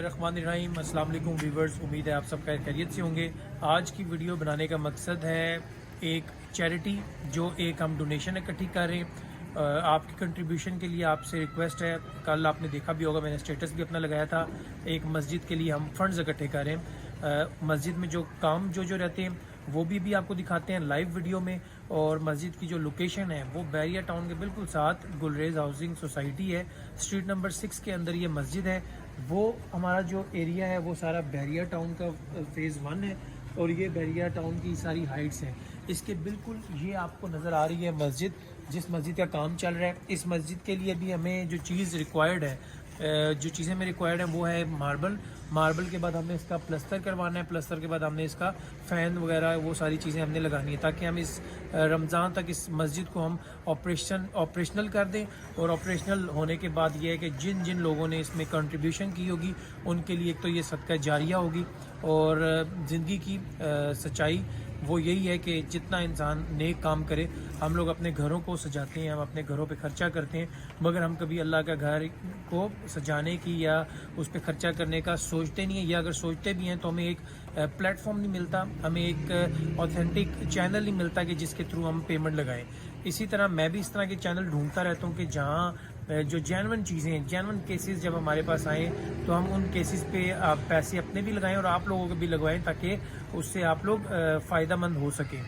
बिस्मिल्लाहिर्रहमानिर्रहीम। अस्सलाम वालेकुम व्यूवर्स, उम्मीद है आप सब खैरियत से होंगे। आज की वीडियो बनाने का मकसद है एक चैरिटी जो एक हम डोनेशन इकट्ठी कर रहे हैं। आपकी कंट्रीब्यूशन के लिए आपसे रिक्वेस्ट है, कल आपने देखा भी होगा मैंने स्टेटस भी अपना लगाया था, एक मस्जिद के लिए हम फंड्स इकट्ठे कर रहे हैं। मस्जिद में जो काम जो रहते हैं वो भी आपको दिखाते हैं लाइव वीडियो में। और मस्जिद की जो लोकेशन है वो बैरिया टाउन के बिल्कुल साथ गुलरेज हाउसिंग सोसाइटी है, स्ट्रीट नंबर 6 के अंदर ये मस्जिद है। वो हमारा जो एरिया है वो सारा बैरिया टाउन का फेज़ 1 है और ये बैरिया टाउन की सारी हाइट्स हैं। इसके बिल्कुल ये आपको नज़र आ रही है मस्जिद, जिस मस्जिद का काम चल रहा है। इस मस्जिद के लिए भी हमें जो चीज़ रिक्वायर्ड है, जो चीज़ें हमें रिक्वायर्ड हैं वो है मार्बल के बाद हमने इसका प्लस्तर करवाना है, प्लस्तर के बाद हमने इसका फ़ैन वगैरह वो सारी चीज़ें हमने लगानी है ताकि हम इस रमज़ान तक इस मस्जिद को हम ऑपरेशनल कर दें। और ऑपरेशनल होने के बाद ये है कि जिन जिन लोगों ने इसमें कंट्रीब्यूशन की होगी उनके लिए एक तो ये सदका जारिया होगी। और ज़िंदगी की सच्चाई वो यही है कि जितना इंसान नेक काम करे, हम लोग अपने घरों को सजाते हैं, हम अपने घरों पे खर्चा करते हैं, मगर हम कभी अल्लाह का घर को सजाने की या उस पर खर्चा करने का सोचते नहीं है, या अगर सोचते भी हैं तो हमें एक प्लेटफॉर्म नहीं मिलता, हमें एक ऑथेंटिक चैनल नहीं मिलता कि जिसके थ्रू हम पेमेंट लगाएं। इसी तरह मैं भी इस तरह के चैनल ढूंढता रहता हूँ कि जहाँ जो जेन्युइन चीज़ें, जेन्युइन केसेस जब हमारे पास आएँ तो हम उन केसेस पे पैसे अपने भी लगाएं और आप लोगों को भी लगवाएं ताकि उससे आप लोग फ़ायदा मंद हो सकें।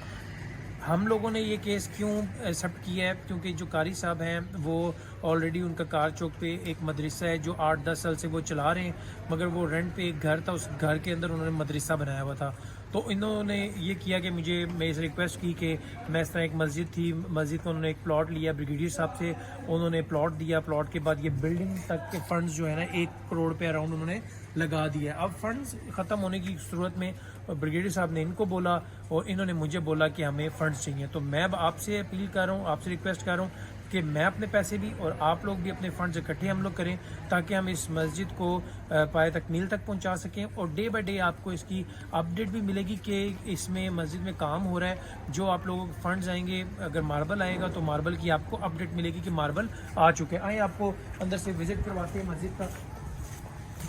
हम लोगों ने ये केस क्यों एक्सेप्ट किया है, क्योंकि जो कारी साहब हैं वो ऑलरेडी उनका कार चौक पे एक मदरसा है जो 8-10 साल से वो चला रहे हैं, मगर वो रेंट पे एक घर था, उस घर के अंदर उन्होंने मदरसा बनाया हुआ था। तो इन्होंने ये किया कि मैं इस रिक्वेस्ट की कि मैं इस तरह एक मस्जिद थी, मस्जिद को उन्होंने एक प्लॉट लिया ब्रिगेडियर साहब से, उन्होंने प्लॉट दिया, प्लॉट के बाद ये बिल्डिंग तक के फंड्स जो है ना 1 करोड़ पे अराउंड उन्होंने लगा दिया। अब फंड्स ख़त्म होने की सूरत में ब्रिगेडियर साहब ने इनको बोला और इन्होंने मुझे बोला कि हमें फ़ंड्स चाहिए। तो मैं अब आपसे अपील कर रहा हूँ, आपसे रिक्वेस्ट कर रहा हूँ कि मैं अपने पैसे भी और आप लोग भी अपने फ़ंड्स इकट्ठे हम लोग करें ताकि हम इस मस्जिद को पाए तकमील तक पहुंचा सकें। और डे बाय डे आपको इसकी अपडेट भी मिलेगी कि इसमें मस्जिद में काम हो रहा है। जो आप लोगों के फंड्स आएंगे, अगर मार्बल आएगा तो मार्बल की आपको अपडेट मिलेगी कि मार्बल आ चुके हैं। आए आपको अंदर से विज़िट करवाते हैं मस्जिद का।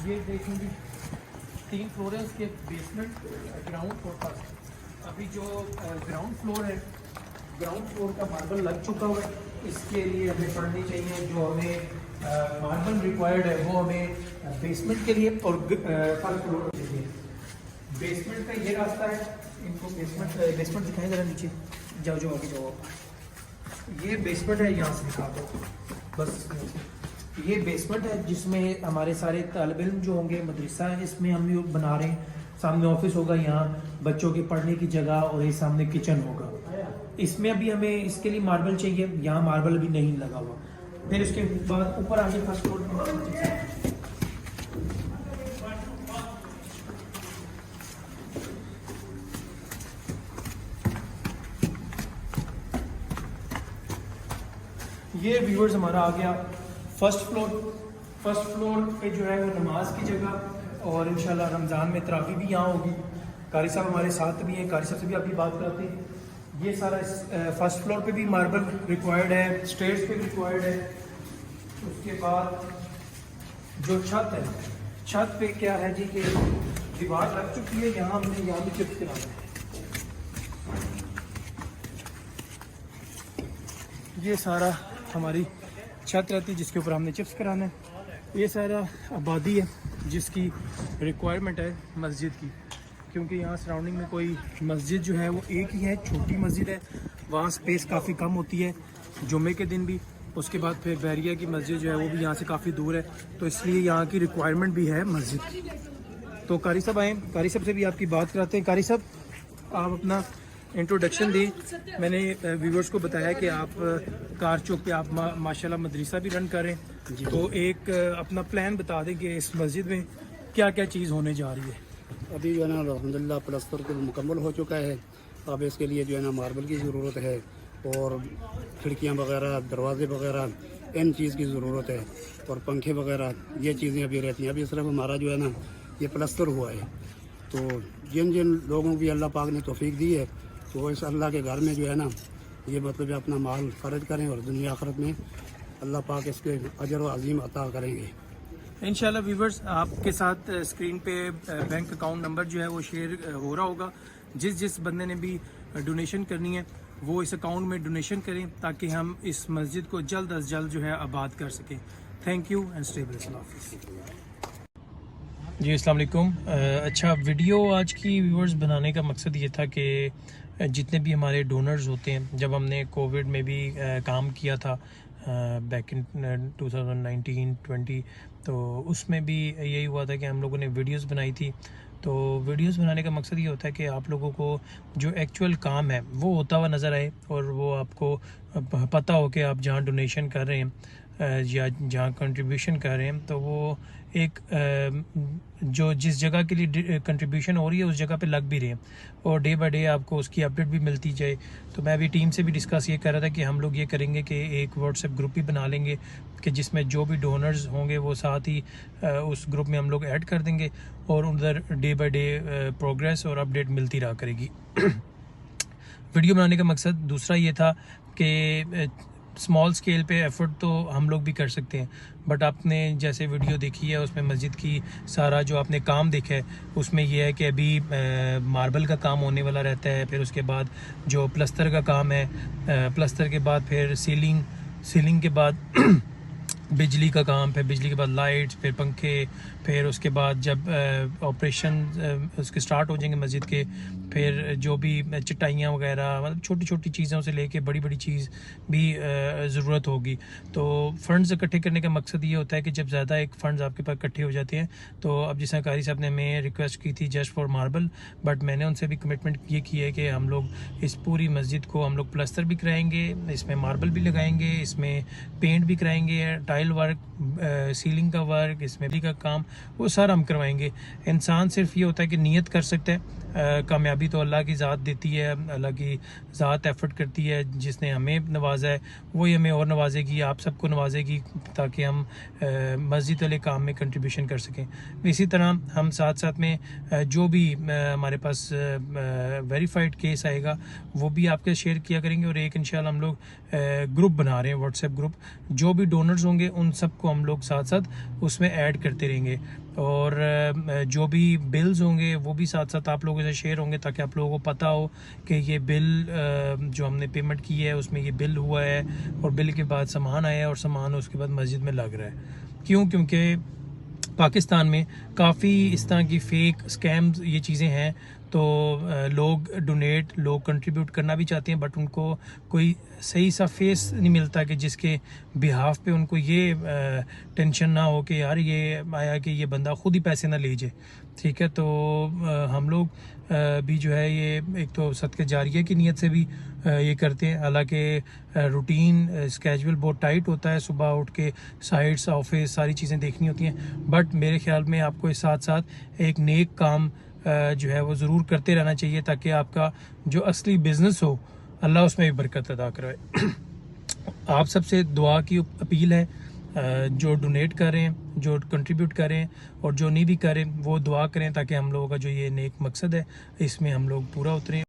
ये देखेंगे 3 फ्लोर है, उसके बेसमेंट ग्राउंड फ्लोर पर। अभी जो ग्राउंड फ्लोर है, ग्राउंड फ्लोर का मार्बल लग चुका हुआ है। इसके लिए हमें पढ़नी चाहिए, जो हमें मार्बल रिक्वायर्ड है वो हमें बेसमेंट के लिए और फर्स्ट फ्लोर के लिए। बेसमेंट का ये रास्ता है, इनको बेसमेंट दिखाएं ज़रा, नीचे जाओ आगे जाओ। ये बेसमेंट है, यहाँ से दिखा दो बस। ये बेसमेंट है जिसमें हमारे सारे तालिब इल्म जो होंगे, मदरसा है इसमें हम लोग बना रहे हैं। सामने ऑफिस होगा, यहाँ बच्चों के पढ़ने की जगह, और ये सामने किचन होगा। इसमें अभी हमें इसके लिए मार्बल चाहिए, यहाँ मार्बल अभी नहीं लगा हुआ। फिर इसके बाद ऊपर आगे फर्स्ट फ्लोर ये व्यूअर्स हमारा आ गया फर्स्ट फ्लोर पे जो है वो नमाज की जगह, और इंशाल्लाह रमज़ान में तरावी भी यहाँ होगी। कारी साहब हमारे साथ भी हैं, कारी साहब से भी अभी बात करते हैं। ये सारा फर्स्ट फ्लोर पे भी मार्बल रिक्वायर्ड है, स्टेयर्स पे भी रिक्वायर्ड है। उसके बाद जो छत है, छत पे क्या है जी कि दीवार लग चुकी है, यहाँ हमने यहाँ भी चिप्स कराना है। ये सारा हमारी छत रहती है जिसके ऊपर हमने चिप्स कराना है। ये सारा आबादी है जिसकी रिक्वायरमेंट है मस्जिद की, क्योंकि यहाँ सराउंडिंग में कोई मस्जिद जो है वो एक ही है, छोटी मस्जिद है, वहाँ स्पेस काफ़ी कम होती है जुम्मे के दिन भी। उसके बाद फिर बैरिया की मस्जिद जो है वो भी यहाँ से काफ़ी दूर है, तो इसलिए यहाँ की रिक्वायरमेंट भी है मस्जिद की। तो कारी साहब आए, कारी साहब से भी आपकी बात कराते हैं। कारी साहब आप अपना इंट्रोडक्शन दी। मैंने व्यूवर्स को बताया कि आप कार चौक पे आप माशाल्लाह मदरसा भी रन कर रहे हैं, तो एक अपना प्लान बता दें कि इस मस्जिद में क्या क्या चीज़ होने जा रही है। अभी जो है ना अल्हम्दुलिल्लाह प्लस्तर को मुकम्मल हो चुका है। अब इसके लिए जो है ना मार्बल की ज़रूरत है, और खिड़कियाँ वगैरह, दरवाजे वगैरह, इन चीज़ की ज़रूरत है, और पंखे वगैरह, ये चीज़ें अभी रहती हैं। अभी सिर्फ हमारा जो है ना ये प्लस्तर हुआ है। तो जिन जिन लोगों की अल्लाह पाक ने तौफीक दी है, तो इस अल्लाह के घर में जो है ना ये मतलब अपना माल खर्च करें, और दुनिया आखिरत में अल्लाह पाक इसके अजर व अज़ीम अता करेंगे। इंशाल्लाह व्यूवर्स आपके साथ स्क्रीन पे बैंक अकाउंट नंबर जो है वो शेयर हो रहा होगा। जिस बंदे ने भी डोनेशन करनी है वो इस अकाउंट में डोनेशन करें ताकि हम इस मस्जिद को जल्द अज जल्द जो है आबाद कर सकें। Thank you and stay blessed. अल्लाह हाफिज़। जी अस्सलाम वालेकुम। अच्छा, वीडियो आज की व्यूवर्स बनाने का मकसद ये था कि जितने भी हमारे डोनर्स होते हैं, जब हमने कोविड में भी काम किया था बैक इन 2019-20, तो उसमें भी यही हुआ था कि हम लोगों ने वीडियोस बनाई थी। तो वीडियोस बनाने का मकसद ये होता है कि आप लोगों को जो एक्चुअल काम है वो होता हुआ नज़र आए और वो आपको पता हो कि आप जहाँ डोनेशन कर रहे हैं या जहाँ कंट्रीब्यूशन कर रहे हैं तो वो एक जो जिस जगह के लिए कंट्रीब्यूशन हो रही है उस जगह पे लग भी रहे हैं और डे बाय डे आपको उसकी अपडेट भी मिलती जाए। तो मैं अभी टीम से भी डिस्कस ये कर रहा था कि हम लोग ये करेंगे कि एक व्हाट्सएप ग्रुप भी बना लेंगे कि जिसमें जो भी डोनर्स होंगे वो साथ ही उस ग्रुप में हम लोग ऐड कर देंगे और उधर डे बाय डे प्रोग्रेस और अपडेट मिलती रहा करेगी। वीडियो बनाने का मकसद दूसरा ये था कि स्मॉल स्केल पे एफर्ट तो हम लोग भी कर सकते हैं, बट आपने जैसे वीडियो देखी है उसमें मस्जिद की सारा जो आपने काम देखा है उसमें यह है कि अभी मार्बल का काम होने वाला रहता है, फिर उसके बाद जो प्लस्तर का काम है, प्लस्तर के बाद फिर सीलिंग के बाद बिजली का काम, फिर बिजली के बाद लाइट्स, फिर पंखे, फिर उसके बाद जब ऑपरेशन उसके स्टार्ट हो जाएंगे मस्जिद के, फिर जो भी चटाइयाँ वगैरह, मतलब छोटी छोटी चीज़ों से लेके बड़ी बड़ी चीज़ भी ज़रूरत होगी। तो फ़ंड्स इकट्ठे करने का मकसद ये होता है कि जब ज़्यादा एक फ़ंड्स आपके पास इकट्ठे हो जाते हैं, तो अब जिस कारी साहब ने हमें रिक्वेस्ट की थी जस्ट फॉर मार्बल, बट मैंने उनसे भी कमिटमेंट ये की है कि हम लोग इस पूरी मस्जिद को हम लोग प्लस्तर भी कराएंगे, इसमें मार्बल भी लगाएंगे, इसमें पेंट भी कराएंगे, टाइल वर्क, सीलिंग का वर्क, इसमें भी का काम, वो सारा हम करवाएंगे। इंसान सिर्फ ये होता है कि नियत कर सकता है, कामयाबी तो अल्लाह की ज़ात देती है, अल्लाह की ज़ात एफर्ट करती है, जिसने हमें नवाजा है वही हमें और नवाजेगी, आप सबको नवाजेगी ताकि हम मस्जिद वाले काम में कंट्रीब्यूशन कर सकें। इसी तरह हम साथ साथ में जो भी हमारे पास वेरीफाइड केस आएगा वो भी आपके शेयर किया करेंगे और एक इंशाल्लाह हम लोग ग्रुप बना रहे हैं, व्हाट्सएप ग्रुप, जो भी डोनर्स होंगे उन सबको हम लोग साथ साथ उसमें ऐड करते रहेंगे और जो भी बिल्स होंगे वो भी साथ साथ आप लोगों से शेयर होंगे ताकि आप लोगों को पता हो कि ये बिल जो हमने पेमेंट की है उसमें ये बिल हुआ है और बिल के बाद सामान आया है और सामान उसके बाद मस्जिद में लग रहा है। क्योंकि पाकिस्तान में काफ़ी इस तरह की फेक स्कैम्स ये चीज़ें हैं, तो लोग डोनेट, लोग कंट्रीब्यूट करना भी चाहते हैं बट उनको कोई सही सा फेस नहीं मिलता कि जिसके बिहाफ पे उनको ये टेंशन ना हो कि यार ये आया कि ये बंदा खुद ही पैसे ना ले जाए। ठीक है, तो हम लोग भी जो है ये एक तो सदक़े जारिया की नीयत से भी ये करते हैं। हालांकि रूटीन स्केड्यूल बहुत टाइट होता है, सुबह उठ के साइट्स, ऑफिस, सारी चीज़ें देखनी होती हैं, बट मेरे ख्याल में आपको इस साथ साथ एक नेक काम जो है वो ज़रूर करते रहना चाहिए ताकि आपका जो असली बिज़नेस हो अल्लाह उसमें भी बरकत अदा करवाए। आप सबसे दुआ की अपील है, जो डोनेट करें, जो कंट्रीब्यूट करें और जो नहीं भी करें वो दुआ करें ताकि हम लोगों का जो ये नेक मकसद है इसमें हम लोग पूरा उतरें।